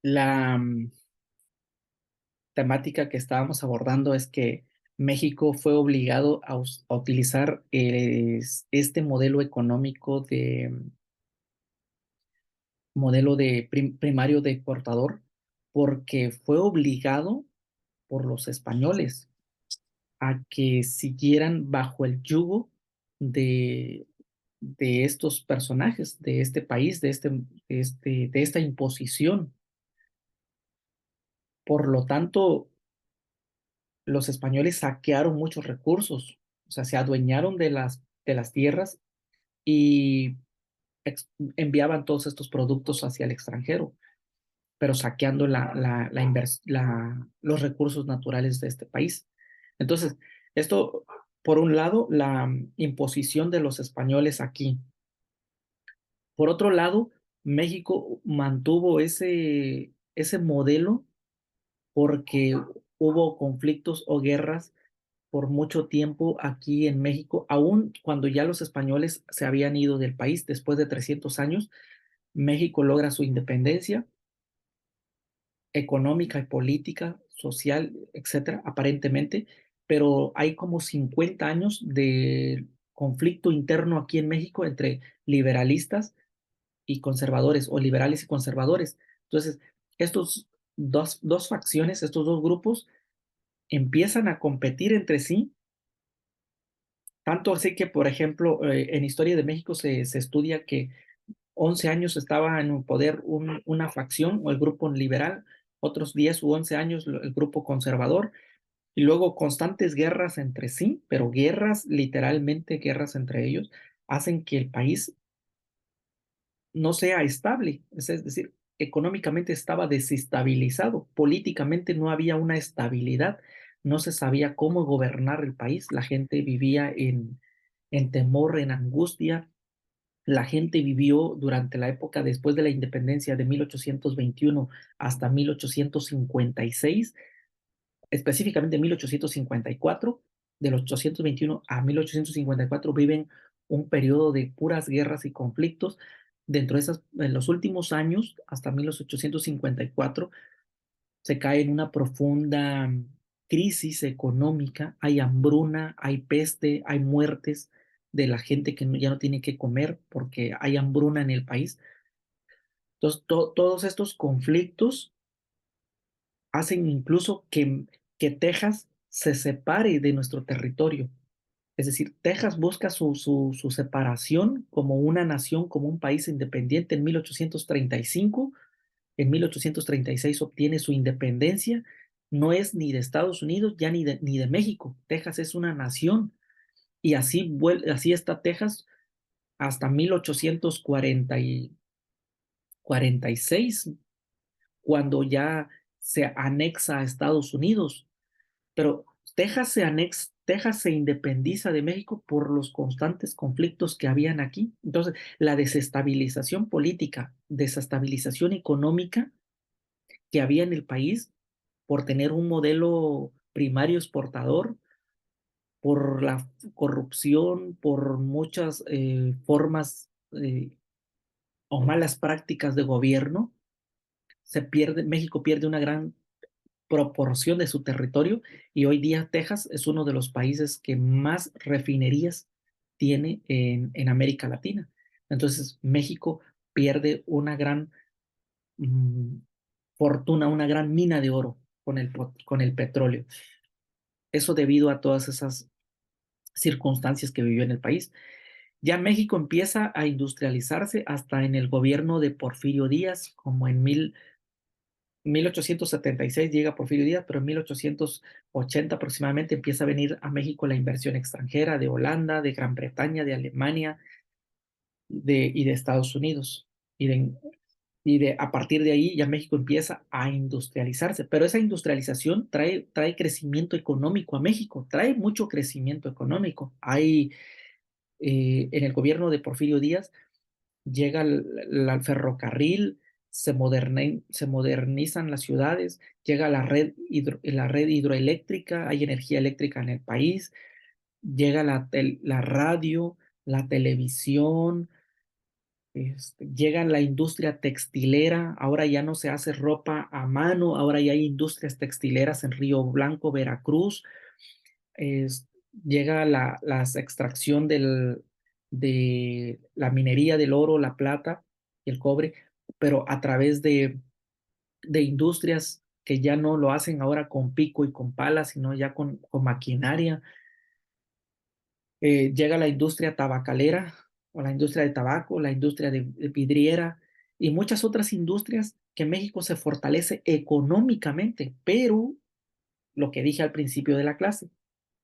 La temática que estábamos abordando es que México fue obligado a utilizar este modelo económico modelo de primario de exportador porque fue obligado por los españoles a que siguieran bajo el yugo de, de estos personajes, de este país, de esta imposición. Por lo tanto, los españoles saquearon muchos recursos, o sea, se adueñaron de las tierras y enviaban todos estos productos hacia el extranjero, pero saqueando los recursos naturales de este país. Entonces, esto, por un lado, la imposición de los españoles aquí. Por otro lado, México mantuvo ese modelo porque hubo conflictos o guerras por mucho tiempo aquí en México, aun cuando ya los españoles se habían ido del país después de 300 años. México logra su independencia económica y política, social, etcétera, aparentemente, pero hay como 50 años de conflicto interno aquí en México entre liberalistas y conservadores, o liberales y conservadores. Entonces, estos dos facciones, estos dos grupos, empiezan a competir entre sí, tanto así que, por ejemplo, en Historia de México se estudia que 11 años estaba en el poder una facción o el grupo liberal, otros 10 u 11 años el grupo conservador, y luego constantes guerras entre sí, pero guerras, literalmente guerras entre ellos, hacen que el país no sea estable, es decir, económicamente estaba desestabilizado, políticamente no había una estabilidad, no se sabía cómo gobernar el país, la gente vivía en temor, en angustia. La gente vivió durante la época después de la independencia de 1821 hasta 1856, específicamente 1854. Del 821 a 1854 viven un periodo de puras guerras y conflictos. Dentro de esas, en los últimos años, hasta 1854, se cae en una profunda crisis económica, hay hambruna, hay peste, hay muertes de la gente que ya no tiene que comer porque hay hambruna en el país. Entonces, todos estos conflictos hacen incluso que Texas se separe de nuestro territorio. Es decir, Texas busca su separación como una nación, como un país independiente en 1835. En 1836 obtiene su independencia. No es ni de Estados Unidos, ya ni de México. Texas es una nación. Y así está Texas hasta 1846, cuando ya se anexa a Estados Unidos. Pero Texas se independiza de México por los constantes conflictos que habían aquí. Entonces, la desestabilización política, desestabilización económica que había en el país por tener un modelo primario exportador, por la corrupción, por muchas formas o malas prácticas de gobierno, México pierde una gran proporción de su territorio, y hoy día Texas es uno de los países que más refinerías tiene en América Latina. Entonces, México pierde una gran mm, fortuna, una gran mina de oro con el petróleo. Eso debido a todas esas circunstancias que vivió en el país. Ya México empieza a industrializarse hasta en el gobierno de Porfirio Díaz, como en 1876 llega Porfirio Díaz, pero en 1880 aproximadamente empieza a venir a México la inversión extranjera de Holanda, de Gran Bretaña, de Alemania y de Estados Unidos. A partir de ahí ya México empieza a industrializarse, pero esa industrialización trae crecimiento económico a México, trae mucho crecimiento económico. En el gobierno de Porfirio Díaz llega el ferrocarril, se modernizan las ciudades, llega la red hidroeléctrica, hay energía eléctrica en el país, llega la radio, la televisión, Llega la industria textilera, ahora ya no se hace ropa a mano, ahora ya hay industrias textileras en Río Blanco, Veracruz. Llega la extracción de la minería del oro, la plata y el cobre, pero a través de industrias que ya no lo hacen ahora con pico y con pala, sino ya con maquinaria. Llega la industria tabacalera o la industria de tabaco, la industria de vidriera y muchas otras industrias que México se fortalece económicamente, pero lo que dije al principio de la clase,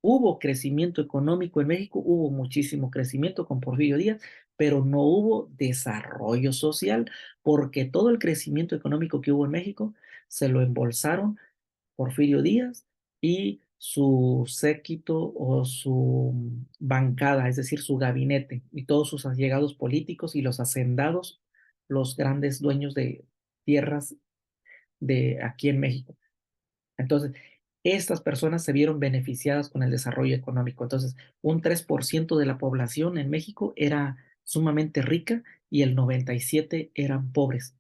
hubo crecimiento económico en México, hubo muchísimo crecimiento con Porfirio Díaz, pero no hubo desarrollo social, porque todo el crecimiento económico que hubo en México se lo embolsaron Porfirio Díaz y su séquito o su bancada, es decir, su gabinete y todos sus allegados políticos y los hacendados, los grandes dueños de tierras de aquí en México. Entonces, estas personas se vieron beneficiadas con el desarrollo económico. Entonces, un 3% de la población en México era sumamente rica y el 97% eran pobres.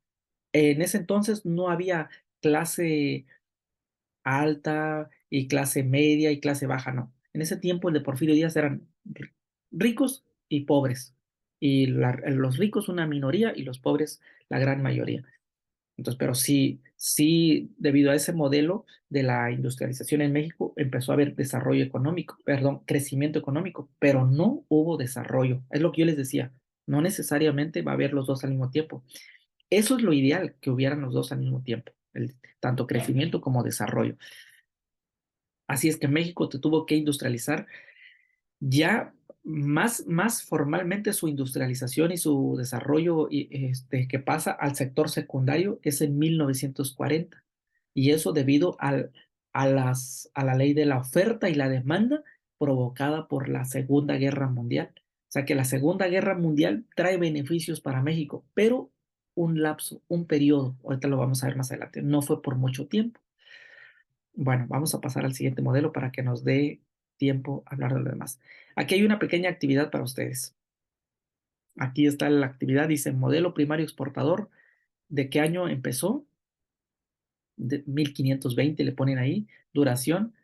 En ese entonces no había clase alta y clase media y clase baja, no. En ese tiempo el de Porfirio Díaz eran ricos y pobres. Y los ricos una minoría y los pobres la gran mayoría. Entonces, pero sí, debido a ese modelo de la industrialización en México, empezó a haber desarrollo económico, perdón, crecimiento económico, pero no hubo desarrollo. Es lo que yo les decía, no necesariamente va a haber los dos al mismo tiempo. Eso es lo ideal, que hubieran los dos al mismo tiempo, tanto crecimiento como desarrollo. Así es que México te tuvo que industrializar ya más formalmente su industrialización y su desarrollo que pasa al sector secundario es en 1940. Y eso debido a la ley de la oferta y la demanda provocada por la Segunda Guerra Mundial. O sea que la Segunda Guerra Mundial trae beneficios para México, pero un lapso, un periodo, ahorita lo vamos a ver más adelante, no fue por mucho tiempo. Bueno, vamos a pasar al siguiente modelo para que nos dé tiempo a hablar de lo demás. Aquí hay una pequeña actividad para ustedes. Aquí está la actividad, dice modelo primario exportador. ¿De qué año empezó? De 1520 le ponen ahí. Duración,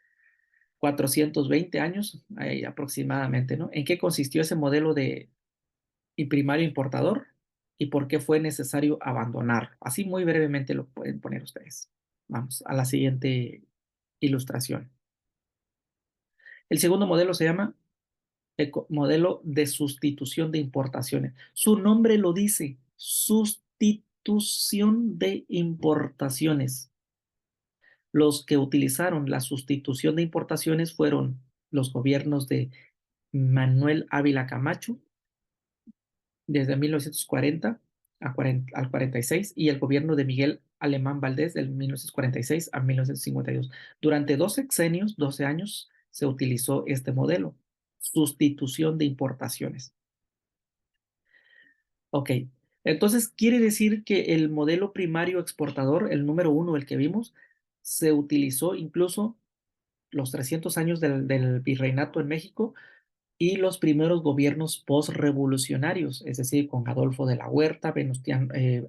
420 años aproximadamente, ¿no? ¿En qué consistió ese modelo de primario importador? ¿Y por qué fue necesario abandonar? Así muy brevemente lo pueden poner ustedes. Vamos a la siguiente ilustración. El segundo modelo se llama modelo de sustitución de importaciones. Su nombre lo dice, sustitución de importaciones. Los que utilizaron la sustitución de importaciones fueron los gobiernos de Manuel Ávila Camacho desde 1940 al 46 y el gobierno de Miguel Alemán Valdés del 1946 a 1952. Durante dos sexenios, 12 años, se utilizó este modelo, sustitución de importaciones. Ok, entonces quiere decir que el modelo primario exportador, el número uno, el que vimos, se utilizó incluso los 300 años del virreinato en México y los primeros gobiernos postrevolucionarios, es decir, con Adolfo de la Huerta,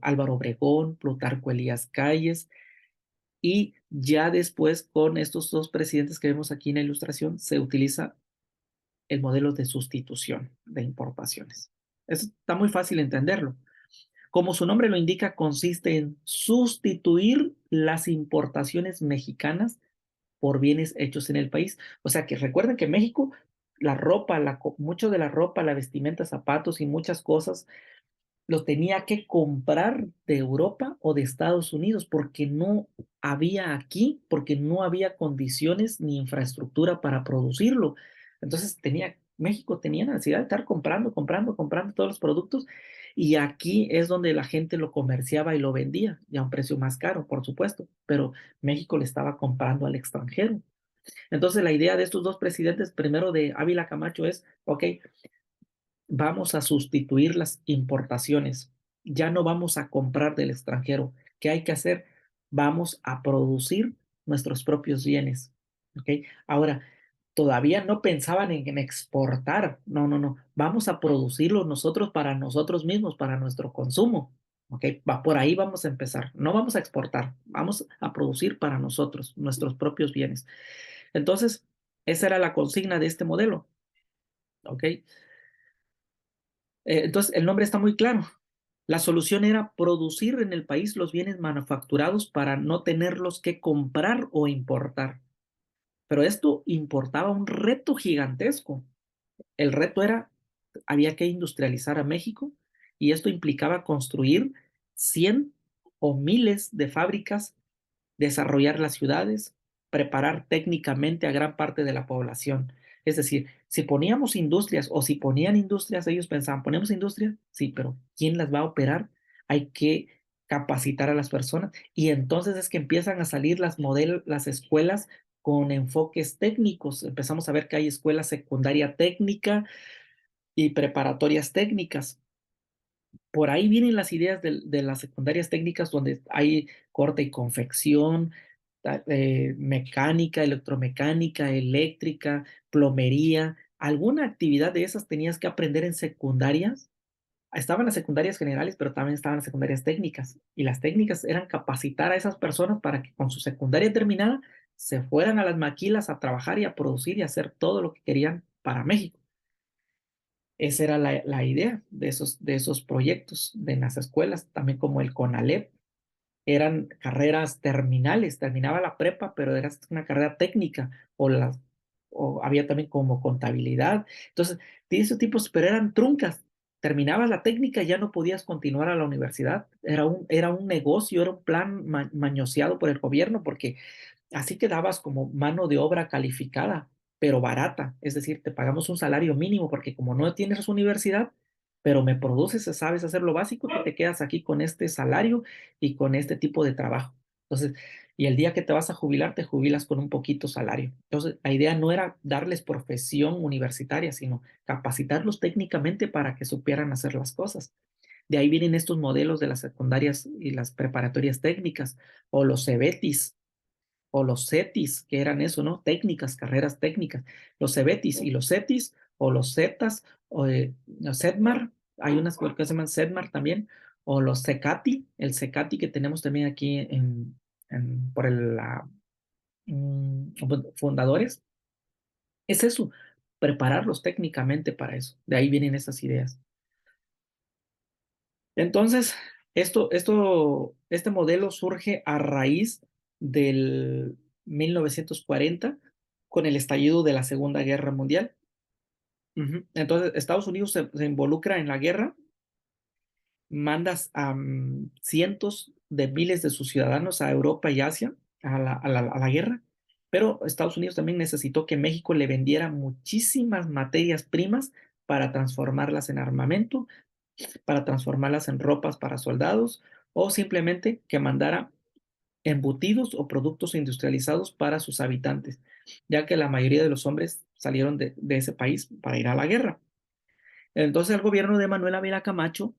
Álvaro Obregón, Plutarco Elías Calles, y ya después con estos dos presidentes que vemos aquí en la ilustración, se utiliza el modelo de sustitución de importaciones. Eso está muy fácil entenderlo. Como su nombre lo indica, consiste en sustituir las importaciones mexicanas por bienes hechos en el país. O sea que recuerden que México, la ropa, mucho de la ropa, la vestimenta, zapatos y muchas cosas lo tenía que comprar de Europa o de Estados Unidos porque no había aquí, porque no había condiciones ni infraestructura para producirlo. Entonces México tenía la necesidad de estar comprando todos los productos y aquí es donde la gente lo comerciaba y lo vendía, y a un precio más caro, por supuesto, pero México le estaba comprando al extranjero. Entonces la idea de estos dos presidentes, primero de Ávila Camacho es, ok, vamos a sustituir las importaciones. Ya no vamos a comprar del extranjero. ¿Qué hay que hacer? Vamos a producir nuestros propios bienes. ¿Ok? Ahora, todavía no pensaban en exportar. No, no, no. Vamos a producirlo nosotros para nosotros mismos, para nuestro consumo. ¿Ok? Por ahí vamos a empezar. No vamos a exportar, vamos a producir para nosotros, nuestros propios bienes. Entonces, esa era la consigna de este modelo. ¿Ok? Entonces, el nombre está muy claro. La solución era producir en el país los bienes manufacturados para no tenerlos que comprar o importar. Pero esto importaba un reto gigantesco. El reto era, había que industrializar a México y esto implicaba construir 100 o miles de fábricas, desarrollar las ciudades, preparar técnicamente a gran parte de la población. Es decir, si poníamos industrias o si ponían industrias, ellos pensaban, ponemos industrias, sí, pero ¿quién las va a operar? Hay que capacitar a las personas y entonces es que empiezan a salir las escuelas con enfoques técnicos. Empezamos a ver que hay escuela secundaria técnica y preparatorias técnicas. Por ahí vienen las ideas de las secundarias técnicas donde hay corte y confección, mecánica, electromecánica, eléctrica, plomería. Alguna actividad de esas tenías que aprender en secundarias. Estaban las secundarias generales, pero también estaban las secundarias técnicas. Y las técnicas eran capacitar a esas personas para que con su secundaria terminada se fueran a las maquilas a trabajar y a producir y a hacer todo lo que querían para México. Esa era la idea de esos proyectos de las escuelas, también como el CONALEP. Eran carreras terminales, terminaba la prepa, pero era una carrera técnica, o había también como contabilidad. Entonces, de esos tipos, pero eran truncas. Terminabas la técnica y ya no podías continuar a la universidad. Era un negocio, era un plan mañoseado por el gobierno, porque así quedabas como mano de obra calificada, pero barata. Es decir, te pagamos un salario mínimo porque como no tienes universidad, pero me produces, sabes hacer lo básico, que te quedas aquí con este salario y con este tipo de trabajo. Entonces, y el día que te vas a jubilar, te jubilas con un poquito salario. Entonces, la idea no era darles profesión universitaria, sino capacitarlos técnicamente para que supieran hacer las cosas. De ahí vienen estos modelos de las secundarias y las preparatorias técnicas o los CEBETIS o los CETIS, que eran eso, ¿no? Técnicas, carreras técnicas. Los CEBETIS y los CETIS o los CETAS o los CEDMAR, hay unas que se llaman CEDMAR también, o los CECATI, el CECATI que tenemos también aquí por fundadores, es eso, prepararlos técnicamente para eso. De ahí vienen esas ideas. Entonces, este modelo surge a raíz del 1940 con el estallido de la Segunda Guerra Mundial. Ujú. Entonces, Estados Unidos se involucra en la guerra, manda a cientos de miles de sus ciudadanos a Europa y Asia a la guerra, pero Estados Unidos también necesitó que México le vendiera muchísimas materias primas para transformarlas en armamento, para transformarlas en ropas para soldados o simplemente que mandara embutidos o productos industrializados para sus habitantes, ya que la mayoría de los hombres salieron de ese país para ir a la guerra. Entonces el gobierno de Manuel Ávila Camacho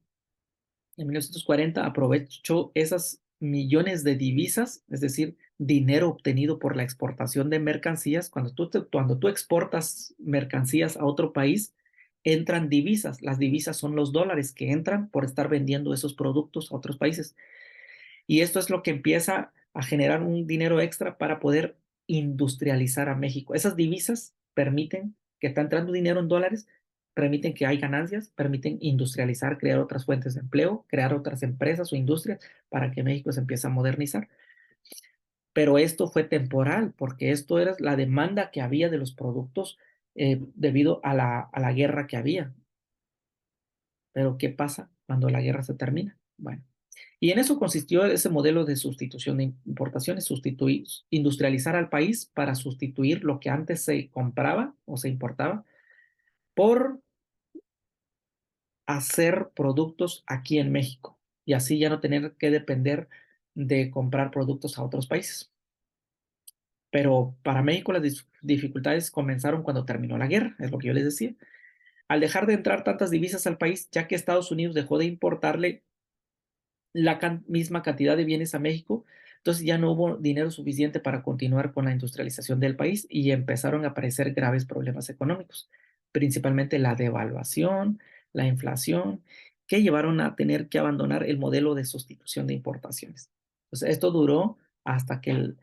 en 1940 aprovechó esas millones de divisas, es decir, dinero obtenido por la exportación de mercancías. Cuando tú exportas mercancías a otro país, entran divisas. Las divisas son los dólares que entran por estar vendiendo esos productos a otros países. Y esto es lo que empieza a generar un dinero extra para poder industrializar a México. Esas divisas permiten que está entrando dinero en dólares, permiten que hay ganancias, permiten industrializar, crear otras fuentes de empleo, crear otras empresas o industrias para que México se empiece a modernizar. Pero esto fue temporal, porque esto era la demanda que había de los productos debido a la guerra que había. Pero ¿qué pasa cuando la guerra se termina? Bueno, y en eso consistió ese modelo de sustitución de importaciones, industrializar al país para sustituir lo que antes se compraba o se importaba por hacer productos aquí en México y así ya no tener que depender de comprar productos a otros países. Pero para México las dificultades comenzaron cuando terminó la guerra, es lo que yo les decía. Al dejar de entrar tantas divisas al país, ya que Estados Unidos dejó de importarle la misma cantidad de bienes a México, Entonces ya no hubo dinero suficiente para continuar con la industrialización del país y empezaron a aparecer graves problemas económicos, principalmente la devaluación, la inflación, que llevaron a tener que abandonar el modelo de sustitución de importaciones. Entonces esto duró hasta que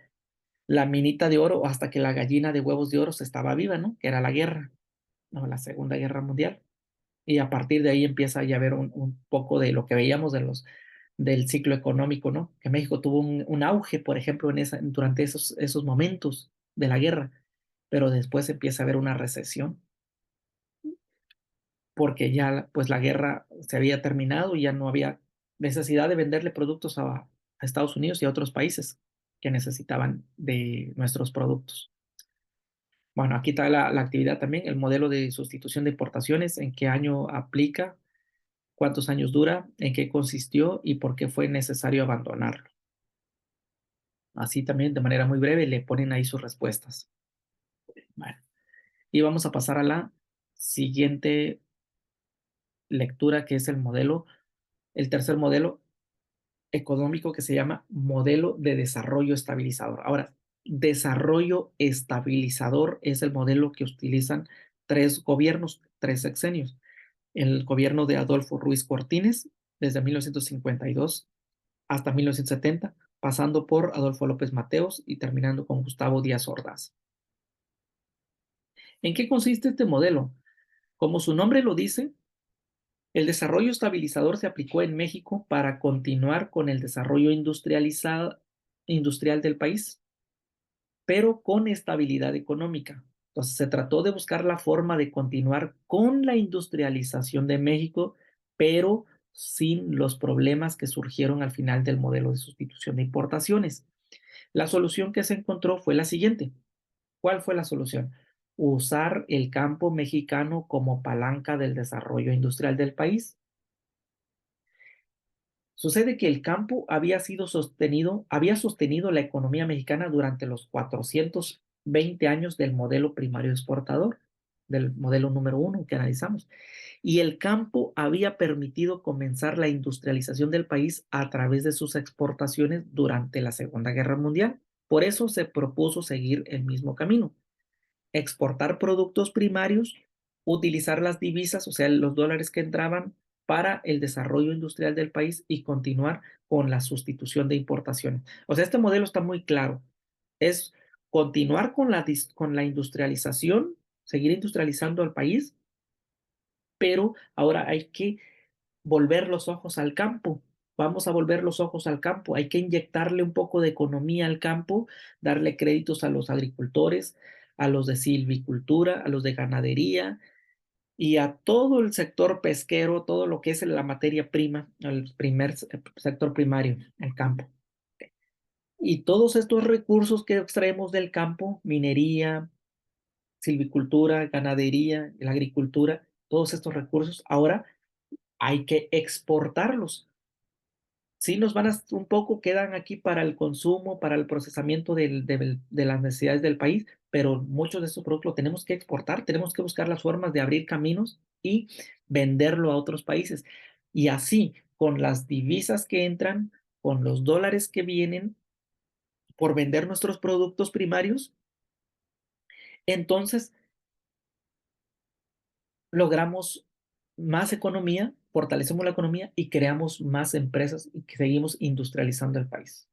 la minita de oro, o hasta que la gallina de huevos de oro se estaba viva, ¿no? Que era la guerra, ¿no? La Segunda Guerra Mundial. Y a partir de ahí empieza ya a haber un poco de lo que veíamos del ciclo económico, ¿no? Que México tuvo un auge, por ejemplo, durante esos momentos de la guerra, pero después empieza a haber una recesión porque ya pues la guerra se había terminado y ya no había necesidad de venderle productos a Estados Unidos y a otros países que necesitaban de nuestros productos. Bueno, aquí está la actividad también, el modelo de sustitución de importaciones, en qué año aplica, cuántos años dura, en qué consistió y por qué fue necesario abandonarlo. Así también, de manera muy breve, le ponen ahí sus respuestas. Bueno, y vamos a pasar a la siguiente lectura, que es el tercer modelo económico, que se llama modelo de desarrollo estabilizador. Ahora, desarrollo estabilizador es el modelo que utilizan tres gobiernos, tres sexenios. El gobierno de Adolfo Ruiz Cortines, desde 1952 hasta 1970, pasando por Adolfo López Mateos y terminando con Gustavo Díaz Ordaz. ¿En qué consiste este modelo? Como su nombre lo dice, el desarrollo estabilizador se aplicó en México para continuar con el desarrollo industrial del país, pero con estabilidad económica. Entonces se trató de buscar la forma de continuar con la industrialización de México, pero sin los problemas que surgieron al final del modelo de sustitución de importaciones. La solución que se encontró fue la siguiente. ¿Cuál fue la solución? Usar el campo mexicano como palanca del desarrollo industrial del país. Sucede que el campo había sostenido la economía mexicana durante los 420 años del modelo primario exportador, del modelo número uno que analizamos. Y el campo había permitido comenzar la industrialización del país a través de sus exportaciones durante la Segunda Guerra Mundial. Por eso se propuso seguir el mismo camino: exportar productos primarios, utilizar las divisas, o sea, los dólares que entraban para el desarrollo industrial del país y continuar con la sustitución de importaciones. O sea, este modelo está muy claro. Es continuar con la industrialización, seguir industrializando al país, pero ahora hay que volver los ojos al campo. Vamos a volver los ojos al campo. Hay que inyectarle un poco de economía al campo, darle créditos a los agricultores, a los de silvicultura, a los de ganadería y a todo el sector pesquero, todo lo que es la materia prima, el sector primario, el campo. Y todos estos recursos que extraemos del campo, minería, silvicultura, ganadería, la agricultura, todos estos recursos, ahora hay que exportarlos. Sí, nos van a un poco, quedan aquí para el consumo, para el procesamiento de las necesidades del país, pero muchos de estos productos los tenemos que exportar, tenemos que buscar las formas de abrir caminos y venderlo a otros países. Y así, con las divisas que entran, con los dólares que vienen por vender nuestros productos primarios, entonces logramos más economía, fortalecemos la economía y creamos más empresas y que seguimos industrializando el país.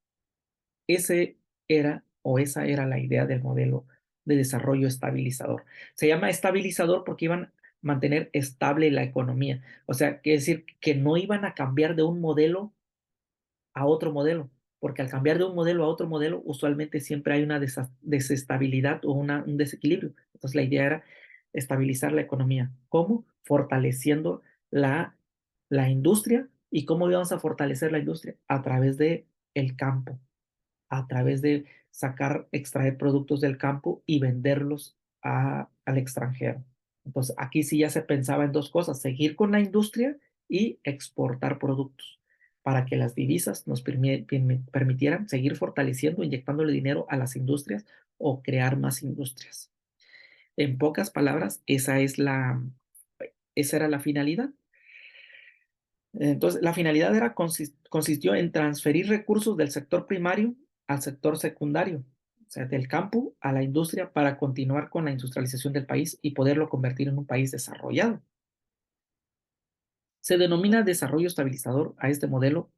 Ese esa era la idea del modelo de desarrollo estabilizador. Se llama estabilizador porque iban a mantener estable la economía. O sea, quiere decir que no iban a cambiar de un modelo a otro modelo, porque al cambiar de un modelo a otro modelo, usualmente siempre hay una desestabilidad o un desequilibrio. Entonces, la idea era estabilizar la economía. ¿Cómo? Fortaleciendo la industria. ¿Y cómo íbamos a fortalecer la industria? A través de el campo, a través de extraer productos del campo y venderlos al extranjero. Entonces, aquí sí ya se pensaba en dos cosas: seguir con la industria y exportar productos para que las divisas nos permitieran seguir fortaleciendo, inyectándole dinero a las industrias o crear más industrias. En pocas palabras, esa era la finalidad. Entonces, la finalidad consistió en transferir recursos del sector primario al sector secundario, o sea, del campo a la industria para continuar con la industrialización del país y poderlo convertir en un país desarrollado. Se denomina desarrollo estabilizador a este modelo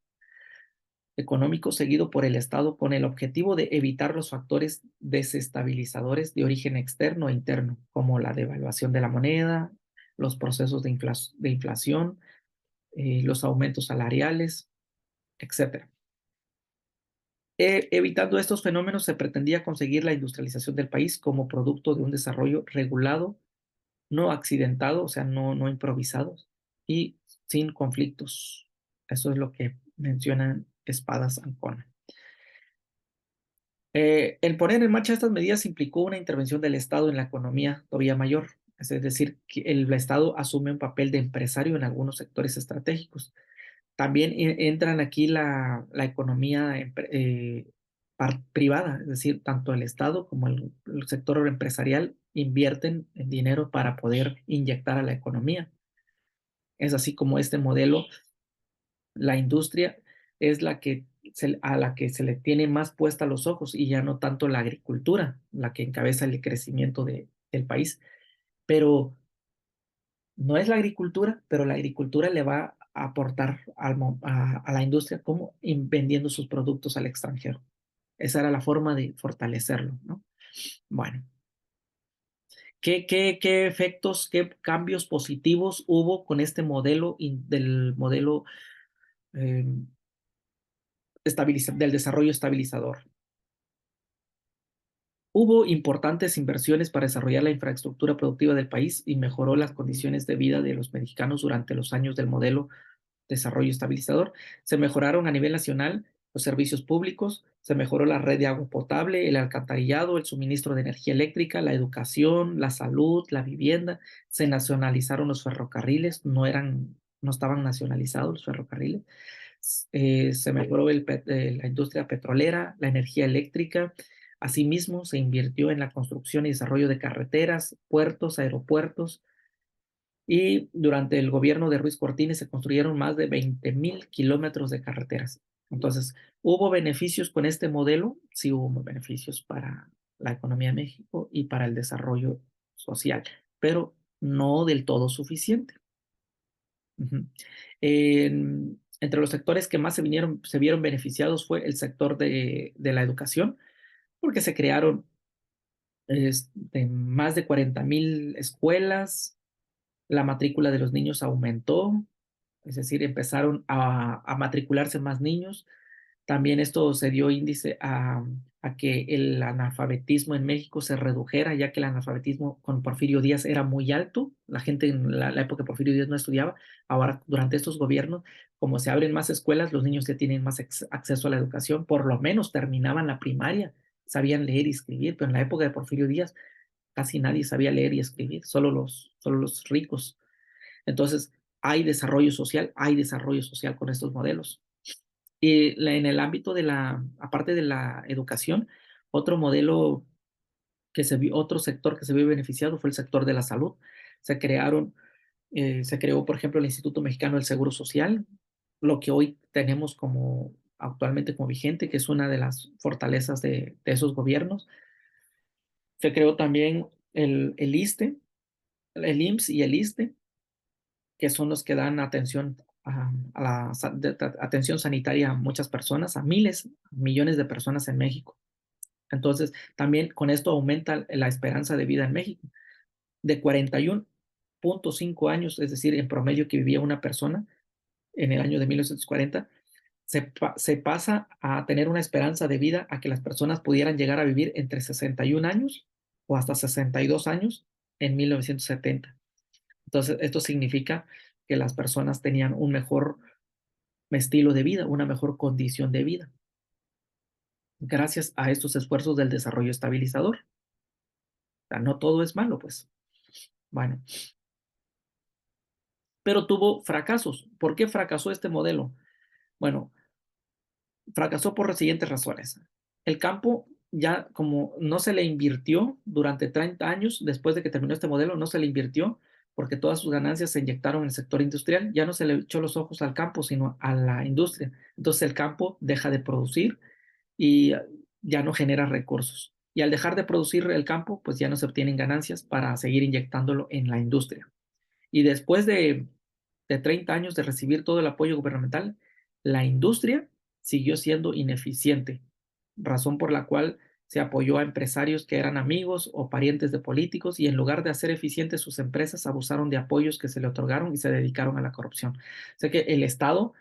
económico seguido por el Estado con el objetivo de evitar los factores desestabilizadores de origen externo e interno, como la devaluación de la moneda, los procesos de inflación, los aumentos salariales, etcétera. Evitando estos fenómenos, se pretendía conseguir la industrialización del país como producto de un desarrollo regulado, no accidentado, o sea, no improvisado y sin conflictos. Eso es lo que mencionan Espadas Ancona. El poner en marcha estas medidas implicó una intervención del Estado en la economía todavía mayor, es decir, que el Estado asume un papel de empresario en algunos sectores estratégicos. También entran aquí la economía privada, es decir, tanto el Estado como el sector empresarial invierten en dinero para poder inyectar a la economía. Es así como este modelo, la industria es a la que se le tiene más puesta los ojos y ya no tanto la agricultura, la que encabeza el crecimiento del país. Pero no es la agricultura, pero la agricultura le va a aportar a la industria como vendiendo sus productos al extranjero. Esa era la forma de fortalecerlo, ¿no? Bueno, ¿qué efectos, qué cambios positivos hubo con este modelo del modelo eh, del desarrollo estabilizador? Hubo importantes inversiones para desarrollar la infraestructura productiva del país y mejoró las condiciones de vida de los mexicanos durante los años del modelo desarrollo estabilizador. Se mejoraron a nivel nacional los servicios públicos, se mejoró la red de agua potable, el alcantarillado, el suministro de energía eléctrica, la educación, la salud, la vivienda, se nacionalizaron los ferrocarriles, no estaban nacionalizados los ferrocarriles, se mejoró la industria petrolera, la energía eléctrica. Asimismo, se invirtió en la construcción y desarrollo de carreteras, puertos, aeropuertos, y durante el gobierno de Ruiz Cortines se construyeron más de 20,000 kilómetros de carreteras. Entonces, ¿hubo beneficios con este modelo? Sí hubo beneficios para la economía de México y para el desarrollo social, pero no del todo suficiente. Uh-huh. Entre los sectores que más se vieron beneficiados fue el sector de la educación, porque se crearon más de 40,000 escuelas, la matrícula de los niños aumentó, es decir, empezaron a matricularse más niños. También esto se dio índice a que el analfabetismo en México se redujera, ya que el analfabetismo con Porfirio Díaz era muy alto. La gente en la época de Porfirio Díaz no estudiaba. Ahora, durante estos gobiernos, como se abren más escuelas, los niños ya tienen más acceso a la educación, por lo menos terminaban la primaria, sabían leer y escribir, pero en la época de Porfirio Díaz casi nadie sabía leer y escribir, solo los ricos. Entonces, hay desarrollo social con estos modelos. Y en el ámbito aparte de la educación, otro modelo otro sector que se vio beneficiado fue el sector de la salud. Se crearon, se creó, por ejemplo, el Instituto Mexicano del Seguro Social, lo que hoy tenemos actualmente como vigente, que es una de las fortalezas de esos gobiernos. Se creó también el ISSSTE, el IMSS y el ISSSTE, que son los que dan atención atención sanitaria a muchas personas, a miles, millones de personas en México. Entonces, también con esto aumenta la esperanza de vida en México. De 41,5 años, es decir, en promedio que vivía una persona en el año de 1940, se pasa a tener una esperanza de vida a que las personas pudieran llegar a vivir entre 61 años o hasta 62 años en 1970. Entonces, esto significa que las personas tenían un mejor estilo de vida, una mejor condición de vida, gracias a estos esfuerzos del desarrollo estabilizador. O sea, no todo es malo, pues. Bueno, pero tuvo fracasos. ¿Por qué fracasó este modelo? Bueno, fracasó por las siguientes razones. El campo ya como no se le invirtió durante 30 años, después de que terminó este modelo, no se le invirtió porque todas sus ganancias se inyectaron en el sector industrial, ya no se le echó los ojos al campo, sino a la industria. Entonces el campo deja de producir y ya no genera recursos. Y al dejar de producir el campo, pues ya no se obtienen ganancias para seguir inyectándolo en la industria. Y después de 30 años de recibir todo el apoyo gubernamental, la industria siguió siendo ineficiente, razón por la cual se apoyó a empresarios que eran amigos o parientes de políticos y en lugar de hacer eficientes sus empresas, abusaron de apoyos que se le otorgaron y se dedicaron a la corrupción. O sea que el Estado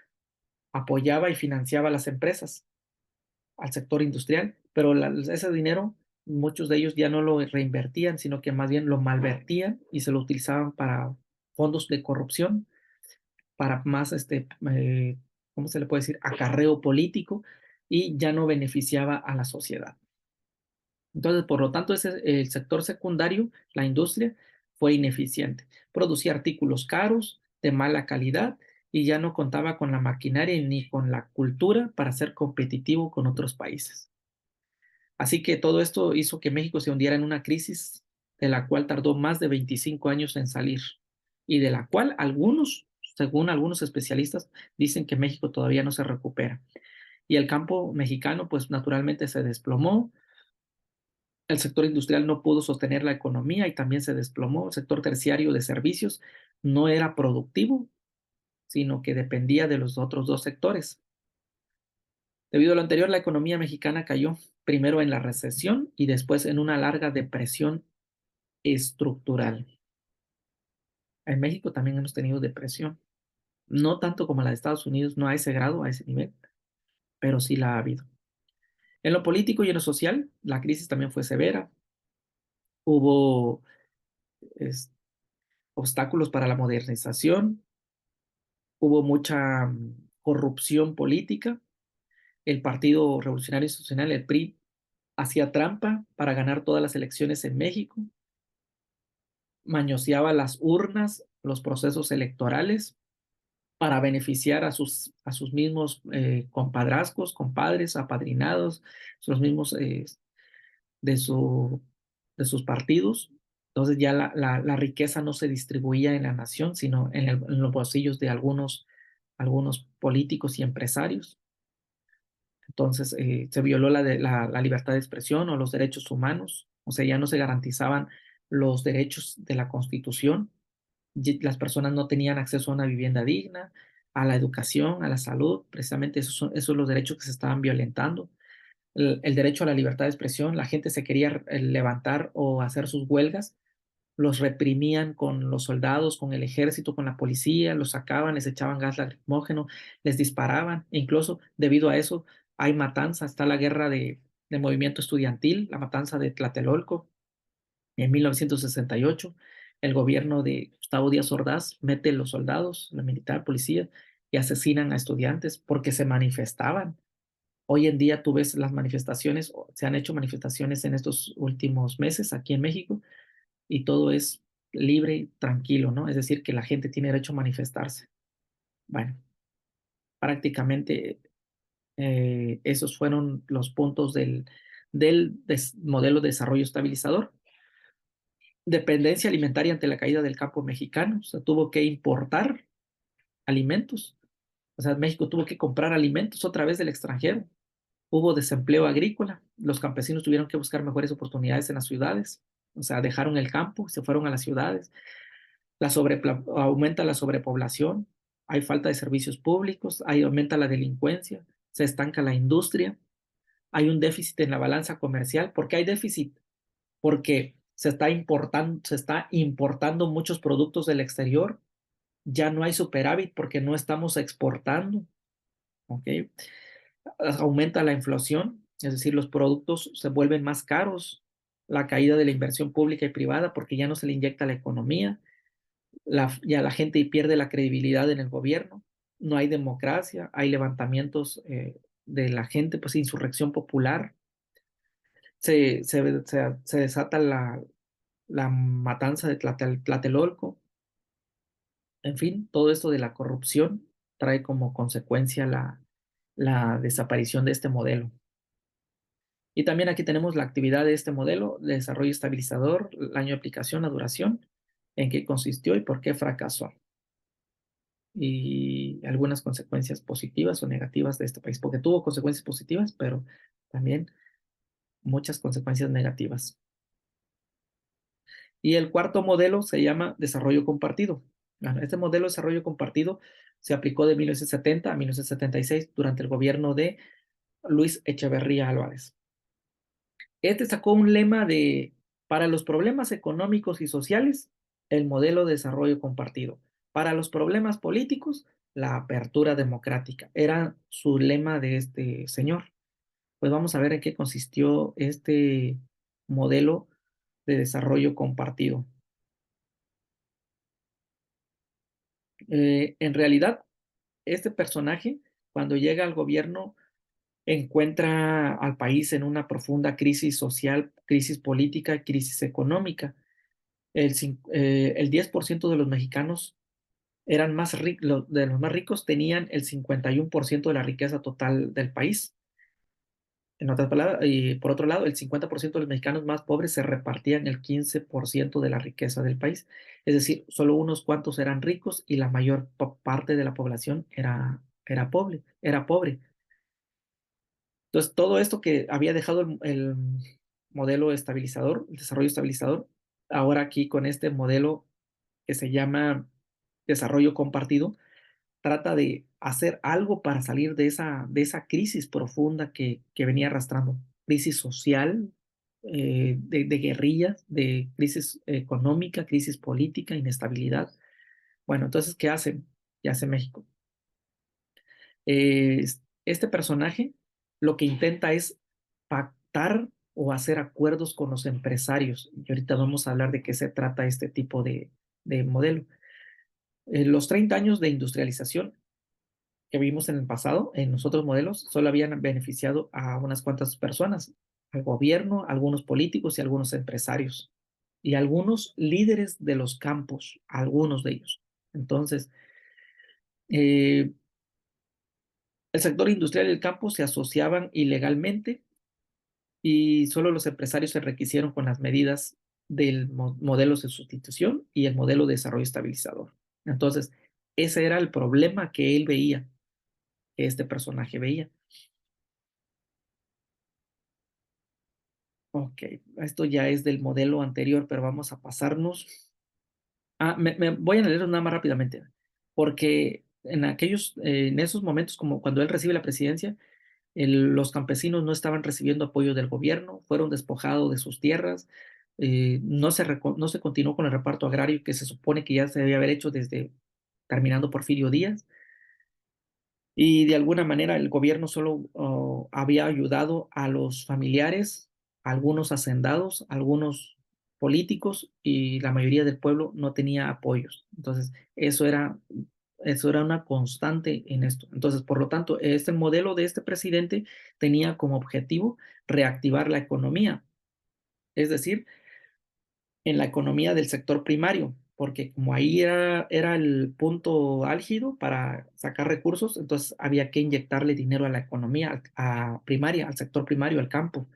apoyaba y financiaba a las empresas, al sector industrial, pero ese dinero, muchos de ellos ya no lo reinvertían, sino que más bien lo malvertían y se lo utilizaban para fondos de corrupción, para más, ¿cómo se le puede decir? Acarreo político y ya no beneficiaba a la sociedad. Entonces, por lo tanto, el sector secundario, la industria, fue ineficiente. Producía artículos caros, de mala calidad, y ya no contaba con la maquinaria ni con la cultura para ser competitivo con otros países. Así que todo esto hizo que México se hundiera en una crisis de la cual tardó más de 25 años en salir y de la cual algunos, según algunos especialistas, dicen que México todavía no se recupera. Y el campo mexicano, pues naturalmente se desplomó, el sector industrial no pudo sostener la economía y también se desplomó, el sector terciario de servicios no era productivo, sino que dependía de los otros dos sectores. Debido a lo anterior, la economía mexicana cayó primero en la recesión y después en una larga depresión estructural. En México también hemos tenido depresión, no tanto como la de Estados Unidos, no a ese grado, a ese nivel, pero sí la ha habido. En lo político y en lo social, la crisis también fue severa. Hubo es, obstáculos para la modernización, hubo mucha corrupción política. El Partido Revolucionario Institucional, el PRI, hacía trampa para ganar todas las elecciones en México, mañoseaba las urnas, los procesos electorales para beneficiar a sus mismos compadrazgos, compadres, apadrinados, los mismos de, su, de sus partidos. Entonces ya la riqueza no se distribuía en la nación, sino en los bolsillos de algunos políticos y empresarios. Entonces se violó la libertad de expresión o los derechos humanos, o sea, ya no se garantizaban los derechos de la Constitución, las personas no tenían acceso a una vivienda digna, a la educación, a la salud, precisamente esos son los derechos que se estaban violentando. El derecho a la libertad de expresión, la gente se quería levantar o hacer sus huelgas, los reprimían con los soldados, con el ejército, con la policía, los sacaban, les echaban gas lacrimógeno, les disparaban, e incluso debido a eso hay matanza, está la guerra de movimiento estudiantil, la matanza de Tlatelolco en 1968. El gobierno de Gustavo Díaz Ordaz mete los soldados, la militar, policía, y asesinan a estudiantes porque se manifestaban. Hoy en día tú ves las manifestaciones, se han hecho manifestaciones en estos últimos meses aquí en México y todo es libre y tranquilo, ¿no? Es decir, que la gente tiene derecho a manifestarse. Bueno, prácticamente esos fueron los puntos del modelo de desarrollo estabilizador. Dependencia alimentaria ante la caída del campo mexicano, o sea, tuvo que importar alimentos, o sea, México tuvo que comprar alimentos otra vez del extranjero. Hubo desempleo agrícola, los campesinos tuvieron que buscar mejores oportunidades en las ciudades, o sea, dejaron el campo, se fueron a las ciudades. Aumenta la sobrepoblación, hay falta de servicios públicos, aumenta la delincuencia, se estanca la industria, hay un déficit en la balanza comercial. ¿Por qué hay déficit? Porque se está importando muchos productos del exterior, ya no hay superávit porque no estamos exportando, ¿ok? Aumenta la inflación, es decir, los productos se vuelven más caros, la caída de la inversión pública y privada porque ya no se le inyecta a la economía, ya la gente pierde la credibilidad en el gobierno, no hay democracia, hay levantamientos de la gente, pues insurrección popular, se desata la matanza de Tlatelolco, en fin, todo esto de la corrupción trae como consecuencia la desaparición de este modelo. Y también aquí tenemos la actividad de este modelo de desarrollo estabilizador, el año de aplicación, la duración, en qué consistió y por qué fracasó. Y algunas consecuencias positivas o negativas de este país, porque tuvo consecuencias positivas, pero también muchas consecuencias negativas. Y el cuarto modelo se llama desarrollo compartido. Bueno, este modelo de desarrollo compartido se aplicó de 1970 a 1976 durante el gobierno de Luis Echeverría Álvarez. Este sacó un lema de, para los problemas económicos y sociales, el modelo de desarrollo compartido. Para los problemas políticos, la apertura democrática. Era su lema de este señor. Pues vamos a ver en qué consistió este modelo de desarrollo compartido. En realidad, este personaje, cuando llega al gobierno, encuentra al país en una profunda crisis social, crisis política, crisis económica. El 10% de los mexicanos eran más ricos, de los más ricos tenían el 51% de la riqueza total del país. En otras palabras, y por otro lado, el 50% de los mexicanos más pobres se repartían el 15% de la riqueza del país. Es decir, solo unos cuantos eran ricos y la mayor parte de la población era pobre, era pobre. Entonces, todo esto que había dejado el modelo estabilizador, el desarrollo estabilizador, ahora aquí con este modelo que se llama desarrollo compartido, trata de hacer algo para salir de esa crisis profunda que venía arrastrando. Crisis social, de guerrillas, de crisis económica, crisis política, inestabilidad. Bueno, entonces, ¿qué hace? ¿Qué hace México? Este personaje lo que intenta es pactar o hacer acuerdos con los empresarios. Y ahorita vamos a hablar de qué se trata este tipo de modelo. Los 30 años de industrialización que vimos en el pasado, en los otros modelos, solo habían beneficiado a unas cuantas personas, al gobierno, algunos políticos y algunos empresarios, y algunos líderes de los campos, algunos de ellos. Entonces, eh, el sector industrial y el campo se asociaban ilegalmente y solo los empresarios se enriquecieron con las medidas del modelo de sustitución y el modelo de desarrollo estabilizador. Entonces, ese era el problema que él veía, que este personaje veía. Ok, esto ya es del modelo anterior, pero vamos a pasarnos. Me voy a leerlo nada más rápidamente, porque en esos momentos, como cuando él recibe la presidencia, los campesinos no estaban recibiendo apoyo del gobierno, fueron despojados de sus tierras, no se continuó con el reparto agrario que se supone que ya se debía haber hecho desde terminando Porfirio Díaz, y de alguna manera el gobierno solo había ayudado a los familiares, a algunos hacendados, a algunos políticos, y la mayoría del pueblo no tenía apoyos. Entonces, eso era una constante en esto. Entonces, por lo tanto, este modelo de este presidente tenía como objetivo reactivar la economía, es decir, en la economía del sector primario, porque como ahí era el punto álgido para sacar recursos, entonces había que inyectarle dinero a la economía a primaria, al sector primario, al campo.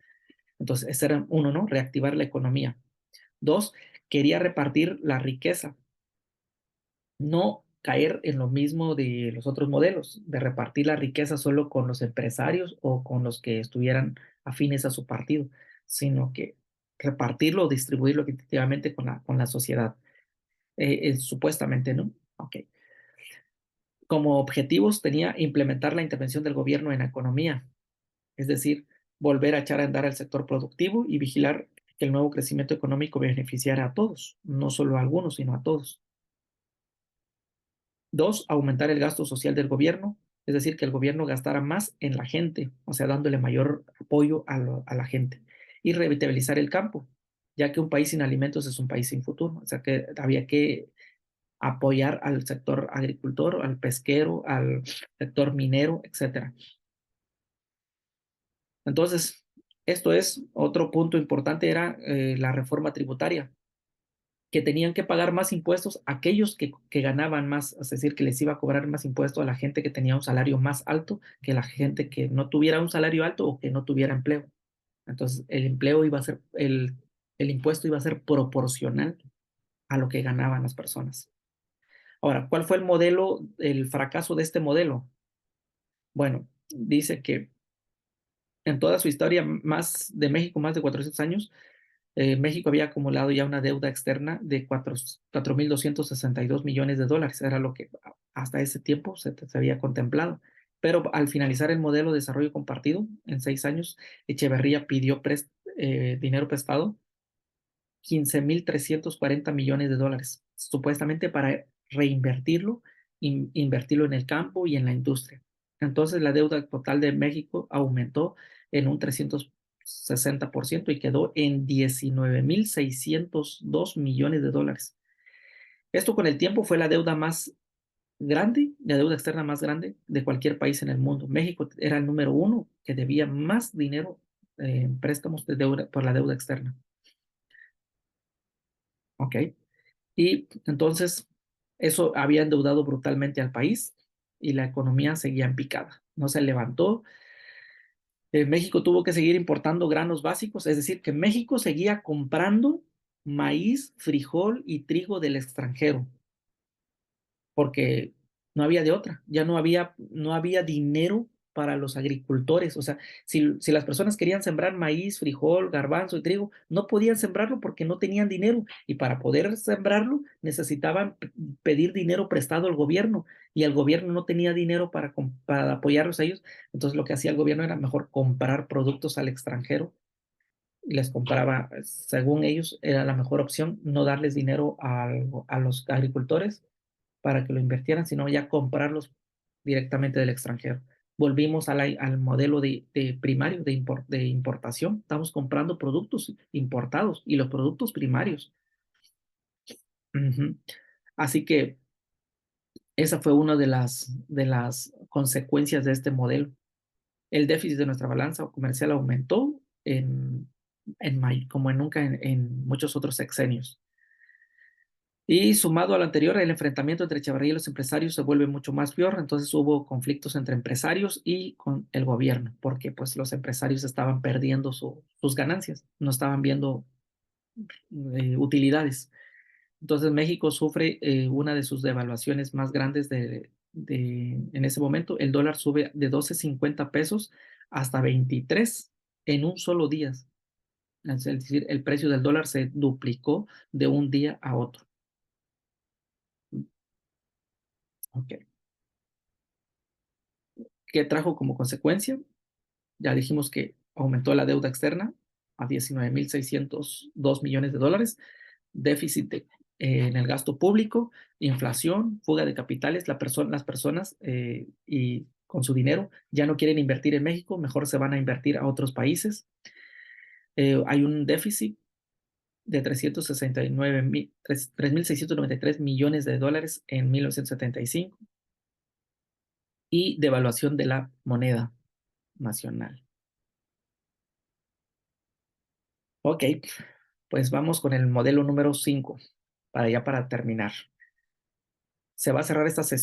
Entonces, ese era uno, ¿no? Reactivar la economía. Dos, quería repartir la riqueza, no caer en lo mismo de los otros modelos, de repartir la riqueza solo con los empresarios o con los que estuvieran afines a su partido, sino que repartirlo o distribuirlo equitativamente con la sociedad. Supuestamente, ¿no? Ok. Como objetivos tenía implementar la intervención del gobierno en la economía, es decir, volver a echar a andar al sector productivo y vigilar que el nuevo crecimiento económico beneficiara a todos, no solo a algunos, sino a todos. Dos, aumentar el gasto social del gobierno, es decir, que el gobierno gastara más en la gente, o sea, dándole mayor apoyo a la gente. Y revitalizar el campo, ya que un país sin alimentos es un país sin futuro, o sea, que había que apoyar al sector agricultor, al pesquero, al sector minero, etcétera. Entonces, esto es otro punto importante, era la reforma tributaria, que tenían que pagar más impuestos aquellos que ganaban más, es decir, que les iba a cobrar más impuestos a la gente que tenía un salario más alto que la gente que no tuviera un salario alto o que no tuviera empleo. Entonces, el empleo iba a ser, el impuesto iba a ser proporcional a lo que ganaban las personas. Ahora, ¿cuál fue el fracaso de este modelo? Bueno, dice que En toda su historia más de México, más de 400 años, México había acumulado ya una deuda externa de 4.262 millones de dólares. Era lo que hasta ese tiempo se había contemplado. Pero al finalizar el modelo de desarrollo compartido, en 6 años, Echeverría pidió dinero prestado, 15.340 millones de dólares, supuestamente para reinvertirlo, invertirlo en el campo y en la industria. Entonces la deuda total de México aumentó en un 360% y quedó en 19.602 millones de dólares. Esto con el tiempo fue la deuda más grande, la deuda externa más grande de cualquier país en el mundo. México era el número uno que debía más dinero en préstamos de deuda por la deuda externa. ¿Ok? Y entonces eso había endeudado brutalmente al país y la economía seguía en picada, no se levantó. México tuvo que seguir importando granos básicos, es decir, que México seguía comprando maíz, frijol y trigo del extranjero, porque no había de otra, ya no había dinero para los agricultores. O sea, si las personas querían sembrar maíz, frijol, garbanzo y trigo, no podían sembrarlo porque no tenían dinero, y para poder sembrarlo necesitaban pedir dinero prestado al gobierno, y el gobierno no tenía dinero para apoyarlos a ellos. Entonces lo que hacía el gobierno era mejor comprar productos al extranjero, y les compraba, según ellos, era la mejor opción, no darles dinero a los agricultores para que lo invirtieran, sino ya comprarlos directamente del extranjero. Volvimos al modelo de primario, de importación. Estamos comprando productos importados y los productos primarios. Ujú. Así que esa fue una de las consecuencias de este modelo. El déficit de nuestra balanza comercial aumentó como en nunca en muchos otros sexenios. Y sumado al anterior, el enfrentamiento entre Echeverría y los empresarios se vuelve mucho más peor. Entonces hubo conflictos entre empresarios y con el gobierno, porque pues los empresarios estaban perdiendo sus ganancias, no estaban viendo utilidades. Entonces México sufre una de sus devaluaciones más grandes en ese momento. El dólar sube de 12.50 pesos hasta 23 en un solo día. Es decir, el precio del dólar se duplicó de un día a otro. Ok. ¿Qué trajo como consecuencia? Ya dijimos que aumentó la deuda externa a 19.602 millones de dólares, déficit en el gasto público, inflación, fuga de capitales. Las personas y con su dinero ya no quieren invertir en México, mejor se van a invertir a otros países. Hay un déficit de 3.693 millones de dólares en 1975 y devaluación de la moneda nacional. Ok, pues vamos con el modelo número 5, para terminar. Se va a cerrar esta sesión